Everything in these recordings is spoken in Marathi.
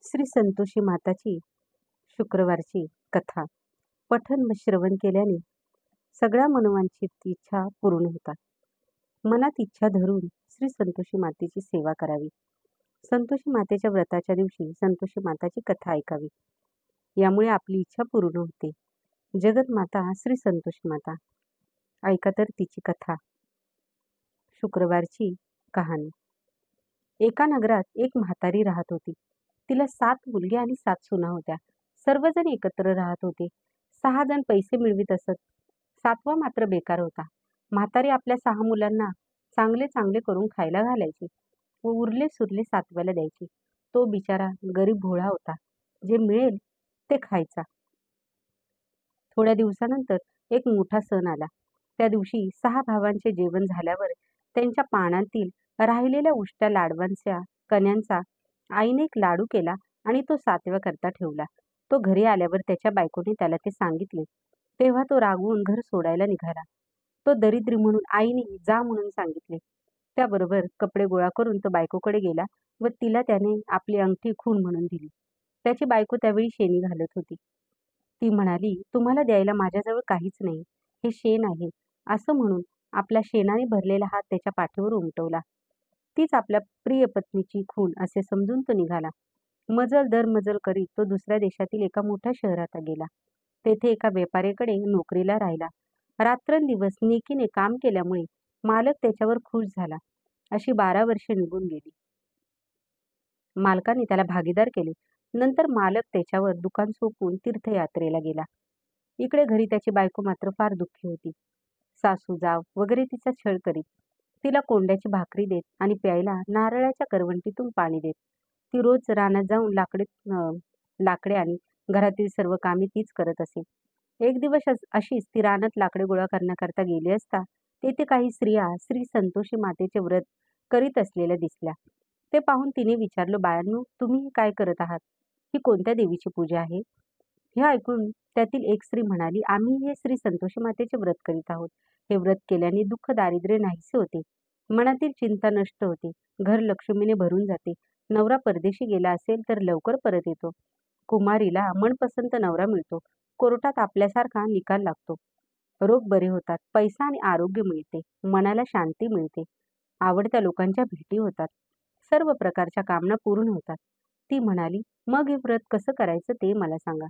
श्री संतोषी माताची शुक्रवारची कथा पठन व श्रवण केल्याने सगळ्या मनवांची इच्छा पूर्ण होतात. मनात इच्छा धरून श्री संतोषी मातेची सेवा करावी. संतोषी मातेच्या व्रताच्या दिवशी संतोषी माताची कथा ऐकावी. यामुळे आपली इच्छा पूर्ण होते. जगत माता श्री संतोषी माता. ऐका तर तिची कथा. शुक्रवारची कहाणी. एका नगरात एक म्हातारी राहत होती. तिला 7 मुलगे आणि 7 सुना होत्या. सर्वजण एकत्र राहत होते. 6 जण पैसे मिळवीत असत. 7वा मात्र बेकार होता. म्हातारी आपल्या 6 मुलांना चांगले चांगले करून खायला घालायची व उरले सुरले 7व्याला द्यायची. तो बिचारा गरीब भोळा होता. जे मिळेल ते खायचा. थोड्या दिवसानंतर एक मोठा सण आला. त्या दिवशी 6 भावांचे जेवण झाल्यावर त्यांच्या पानातील राहिलेल्या उष्ट्या लाडवांच्या कण्यांचा आईने एक लाडू केला आणि तो 7व्या करता ठेवला. तो घरी आल्यावर त्याच्या बायकोने त्याला ते सांगितले. तेव्हा तो रागवून घर सोडायला निघाला. तो दरिद्री म्हणून आईने जा म्हणून सांगितले. त्याबरोबर कपडे गोळा करून तो बायकोकडे गेला व तिला त्याने आपली अंगठी खून म्हणून दिली. त्याची बायको त्यावेळी शेणी घालत होती. ती म्हणाली, तुम्हाला द्यायला माझ्याजवळ काहीच नाही. हे शेण आहे. असं म्हणून आपल्या शेणाने भरलेला हात त्याच्या पाठीवर उमटवला. तीच आपल्या प्रिय पत्नीची खून असे समजून तो निघाला. मजल दर मजल करीत तो दुसऱ्या देशातील एका मोठ्या शहरात गेला. तेथे एका व्यापाऱ्याकडे नोकरीला राहिला. रात्रंदिवस नेकीने काम केल्यामुळे मालक त्याच्यावर खुश झाला. अशी 12 वर्षे निघून गेली. मालकाने त्याला भागीदार केले. नंतर मालक त्याच्यावर दुकान सोपून तीर्थयात्रेला गेला. इकडे घरी त्याची बायको मात्र फार दुःखी होती. सासू जाव वगैरे तिचा छळ करीत. तिला कोंड्याची भाकरी देत आणि प्यायला नारळाच्या करवंटीतून पाणी देत. ती रोज रानात जाऊन लाकडे आणि घरातील सर्व कामे तीच करत असे. एक दिवस अशीच ती रानात लाकडे गोळा करण्याकरता गेली असता तेथे काही स्त्रिया श्री संतोषी मातेचे व्रत करीत असलेल्या दिसल्या. ते पाहून तिने विचारलं, बायांनो, तुम्ही हे काय करत आहात? ही कोणत्या देवीची पूजा आहे? हे ऐकून त्यातील एक स्त्री म्हणाली, आम्ही हे श्री संतोषी मातेचे व्रत करीत आहोत. हे व्रत केल्याने दुःख दारिद्र्य नाहीसे होते. मनातील चिंता नष्ट होते. घर लक्ष्मीने भरून जाते. नवरा परदेशी गेला असेल तर लवकर परत येतो. कुमारीला मनपसंत नवरा मिळतो. कोर्टात आपल्यासारखा निकाल लागतो. रोग बरे होतात. पैसा आणि आरोग्य मिळते. मनाला शांती मिळते. आवडत्या लोकांच्या भेटी होतात. सर्व प्रकारच्या कामना पूर्ण होतात. ती म्हणाली, मग हे व्रत कसं करायचं ते मला सांगा.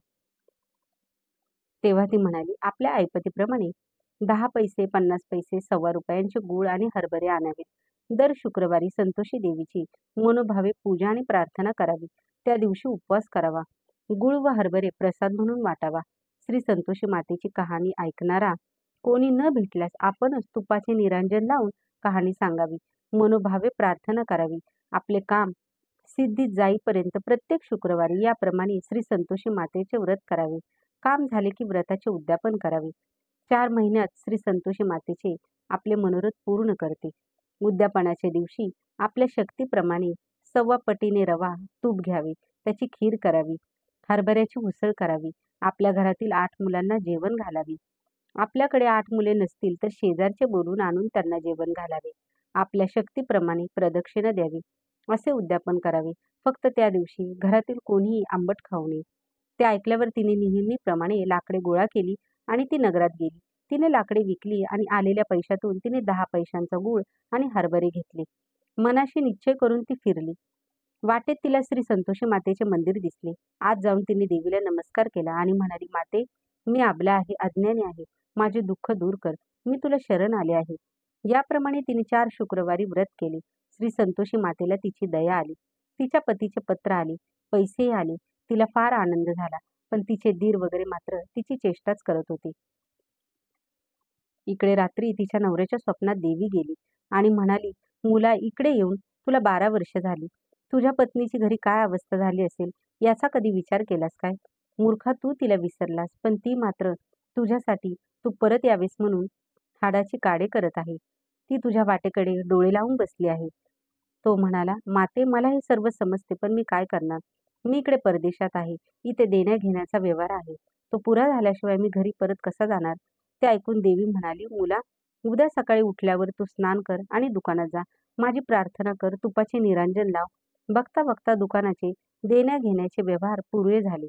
तेव्हा ती म्हणाली, आपल्या ऐपतीप्रमाणे 10 पैसे, 50 पैसे, ₹1.25 गूळ आणि हरभरे आणावेत. दर शुक्रवारी संतोषी देवीची मनोभावे पूजा आणि प्रार्थना करावी. त्या दिवशी उपवास करावा. गूळ व हरभरे प्रसाद म्हणून वाटावा. श्री संतोषी मातेची कहाणी ऐकणारा कोणी न भेटल्यास आपणच तुपाचे निरांजन लावून कहाणी सांगावी. मनोभावे प्रार्थना करावी. आपले काम सिद्धीत जाईपर्यंत प्रत्येक शुक्रवारी याप्रमाणे श्री संतोषी मातेचे व्रत करावे. काम झाले की व्रताचे उद्यापन करावे. 4 महिन्यात श्री संतोषी मातेचे आपले मनोरथ पूर्ण करते. उद्यापनाच्या दिवशी आपल्या शक्तीप्रमाणे 1.25 पटीने रवा, तूप घ्यावे. त्याची खीर करावी. हरभऱ्याची उसळ करावी. आपल्या घरातील 8 मुलांना जेवण घालावे. आपल्याकडे 8 मुले नसतील तर शेजारचे बोलून आणून त्यांना जेवण घालावे. आपल्या शक्तीप्रमाणे प्रदक्षिणा द्यावी. असे उद्यापन करावे. फक्त त्या दिवशी घरातील कोणीही आंबट खाऊ नये. ते ऐकल्यावर तिने नेहमीप्रमाणे लाकडे गोळा केली आणि ती नगरात गेली. तिने लाकडे विकली आणि आलेल्या पैशातून तिने 10 पैशांचा गूळ आणि हरभरे घेतले. मनाशी निश्चय करून ती फिरली. वाटेत तिला श्री संतोषी मातेचे मंदिर दिसले. आत जाऊन तिने देवीला नमस्कार केला आणि म्हणाली, माते, मी अबला आहे, अज्ञानी आहे. माझे दुःख दूर कर. मी तुला शरण आले आहे. याप्रमाणे तिने 4 शुक्रवारी व्रत केले. श्री संतोषी मातेला तिची दया आली. तिच्या पतीचे पत्र आले. पैसेही आले. तिला फार आनंद झाला. पण तिचे दीर वगैरे मात्र तिची चेष्टाच करत होते. इकडे रात्री तिच्या नवऱ्याच्या स्वप्नात देवी गेली आणि म्हणाली, मुला, इकडे येऊन तुला 12 वर्ष झाली. तुझ्या पत्नीची घरी काय अवस्था झाली असेल याचा कधी विचार केलास काय? मूर्खा, तू तिला विसरलास, पण ती मात्र तुझ्यासाठी तू परत यावेस म्हणून हाडाची काडे करत आहे. ती तुझ्या वाटेकडे डोळे लावून बसली आहे. तो म्हणाला, माते, मला हे सर्व समजते, पण मी काय करणार? मी इकडे परदेशात आहे. इथे देण्या घेण्याचा व्यवहार आहे. तो पुरा झाल्याशिवाय मी घरी परत कसा जाणार? ते ऐकून देवी म्हणाली, मुला, उद्या सकाळी उठल्यावर तू स्नान कर आणि दुकानात जा. माझी प्रार्थना कर, तुपाचे निरांजन लाव बघता बघता दुकानाचे देण्या घेण्याचे व्यवहार पुरे झाले.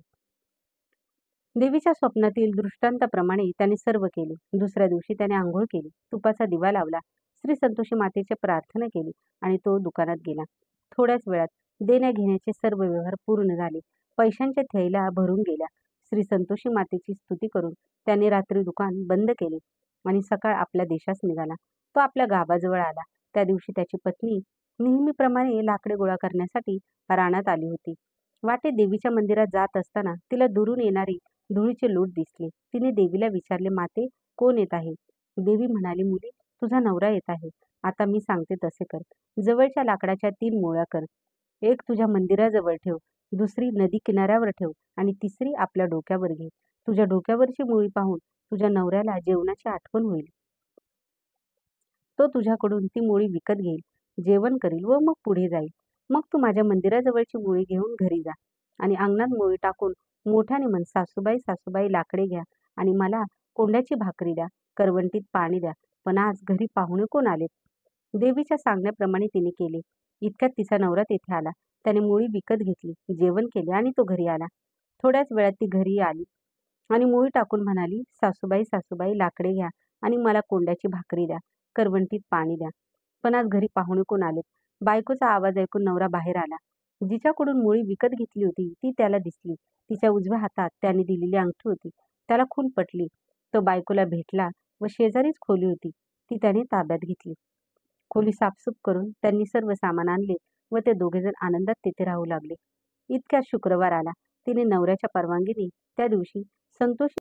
देवीच्या स्वप्नातील दृष्टांताप्रमाणे त्याने सर्व केले. दुसऱ्या दिवशी त्याने आंघोळ केली, तुपाचा दिवा लावला, श्री संतोषी मातेची प्रार्थना केली आणि तो दुकानात गेला. थोड्याच वेळात देण्या घेण्याचे सर्व व्यवहार पूर्ण झाले. पैशांच्या थैल्या भरून गेल्या. श्री संतोषी मातेची स्तुती करून त्याने रात्री दुकान बंद केले आणि सकाळ आपल्या देशास निघाला. तो आपल्या गावाजवळ आला. त्या दिवशी त्याची पत्नी नेहमीप्रमाणे लाकडे गोळा करण्यासाठी रानात आली होती. वाटेत देवीच्या मंदिरात जात असताना तिला दुरून येणारी धुळीचे लोट दिसले. तिने देवीला विचारले, माते, कोण येत आहे? देवी म्हणाली, मुली, तुझा नवरा येत आहे. आता मी सांगते तसे कर. जवळच्या लाकडाच्या 3 मुळ्या कर. एक तुझ्या मंदिराजवळ ठेव, दुसरी नदी किनाऱ्यावर ठेव आणि तिसरी आपल्या डोक्यावर घे. तुझ्या डोक्यावरची मुळी पाहून तुझ्या नवऱ्याला जेवणाची आठवण होईल. तो तुझ्याकडून ती मुळी विकत घेईल, जेवण करील व मग पुढे जाईल. मग तू माझ्या मंदिराजवळची मुळी घेऊन घरी जा आणि अंगणात मुळी टाकून मोठ्याने म्हण, सासूबाई, सासूबाई, लाकडे घ्या आणि मला कोंड्याची भाकरी द्या, करवंटीत पाणी द्या, पण आज घरी पाहुणे कोण आलेत? देवीच्या सांगण्याप्रमाणे तिने केले. इतक्यात तिचा नवरा तेथे आला. त्याने मुळी विकत घेतली, जेवण केले आणि तो घरी आला. थोड्याच वेळात ती घरी आली आणि मुळी टाकून म्हणाली, सासूबाई, सासूबाई, लाकडे घ्या आणि मला कोंड्याची भाकरी द्या, करवंटीत पाणी द्या, पण आज घरी पाहुणे कोण आलेत? बायकोचा आवाज ऐकून नवरा बाहेर आला. जिच्याकडून मुळी विकत घेतली होती ती त्याला दिसली. तिच्या उजव्या हातात त्याने दिलेली अंगठी होती. त्याला खून पटली. तो बायकोला भेटला व शेजारीच खोली होती, ती त्याने ताब्यात घेतली. खोली साफसूफ करून त्यांनी सर्व सामान आणले व ते दोघेजण आनंदात तिथे राहू लागले. इतक्यात शुक्रवार आला. तिने नवऱ्याच्या परवानगीने त्या दिवशी संतोषी